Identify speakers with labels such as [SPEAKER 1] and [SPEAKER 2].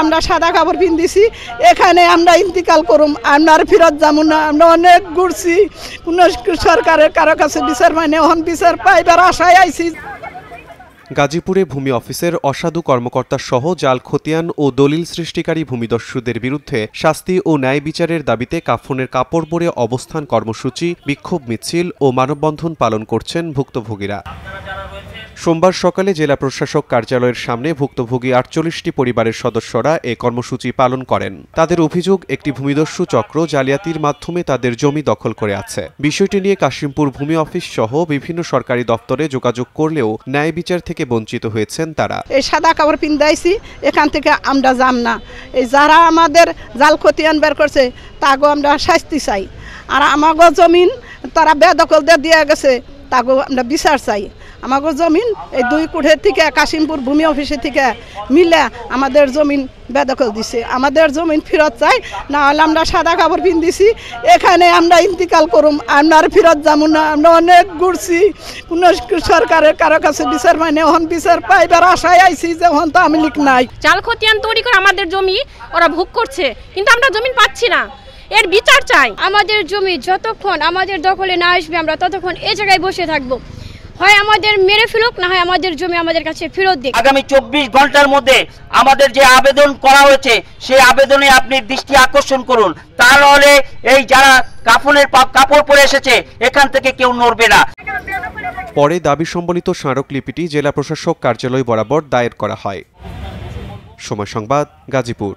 [SPEAKER 1] আমরা সাদা কাপড় পিন্দিছি, এখানে আমরা ইন্তিকাল করুম, আমরা ফেরত যাবো না। আমরা অনেক ঘুরছি, কোন সরকারের কারো কাছে বিচার পাইনি, এখন বিচার পাইবার আশায় আইছি।
[SPEAKER 2] গাজীপুরে ভূমি অফিসের অসাধু কর্মকর্তা সহ জাল খতিয়ান ও দলিল সৃষ্টিকারী ভূমিদস্যুদের বিরুদ্ধে শাস্তি ও ন্যায় বিচারের দাবিতে কাফনের কাপড় পরে অবস্থান কর্মসূচি, বিক্ষোভ মিছিল ও মানববন্ধন পালন করছেন ভুক্তভোগীরা। সোমবার সকালে জেলা প্রশাসক কার্যালয়ের সামনে ভুক্তভোগী ৪৮টি পরিবারের সদস্যরা এ কর্মসূচি পালন করেন। তাদের অভিযোগ, একটি ভূমিদস্যু চক্র জালিয়াতির মাধ্যমে তাদের জমি দখল করে আছে। বিষয়টি নিয়ে কাশিমপুর ভূমি অফিস সহ বিভিন্ন সরকারি দপ্তরে যোগাযোগ করলেও ন্যায় বিচার থেকে বঞ্চিত হয়েছেন তারা।
[SPEAKER 1] এই সাদা কাপড় পিন্দাইছি, এখান থেকে আমরা যাম না। এই যারা আমাদের জাল খতিয়ান বের করছে তাগো আমরা শাস্তি চাই, আর আমাগো জমিন তারা বেদখল দিয়ে গেছে, তাগো আমরা বিচার চাই। আমাগো জমিন এই 2 কোঠের থেকে কাশিমপুর ভূমি অফিসের থেকে মিলে আমাদের জমিন বেদখল দিছে, আমাদের জমিন ফেরত চাই, না হলে আমরা সাদা কাপড় পিন্দিছি, এখানে আমরা ইন্তিকাল করুম, আমরা ফেরত যাবো না। আমরা অনেক ঘুরছি, কোন সরকারের কারো কাছে বিচার পাইনি, এখন বিচার পাইবার আশায় আইছি, যে এখন তো আমি লিখ নাই।
[SPEAKER 3] জাল খতিয়ান তৈরি করে আমাদের জমি ওরা ভোগ করছে, কিন্তু আমরা জমিন পাচ্ছি না, এর বিচার চাই।
[SPEAKER 4] আমাদের জমি যতক্ষণ আমাদের দখলে না আসবে আমরা ততক্ষণ এই জায়গায় বসে থাকবো, হয় আমাদের মেরে ফেলুক, না হয় আমাদের জমি আমাদের কাছে ফেরত দিক।
[SPEAKER 5] আগামী 24 ঘন্টার মধ্যে আমাদের যে আবেদন করা হয়েছে সেই আবেদনে আপনি দৃষ্টি আকর্ষণ করুন, তাহলে এই যারা কাফনের কাপড় পরে এসেছে এখান থেকে কেউ নড়বে না।
[SPEAKER 2] পরে দাবি সম্বলিত স্মারকলিপিটি জেলা প্রশাসক কার্যালয় বরাবর দায়ের করা হয়। সময় সংবাদ, গাজীপুর।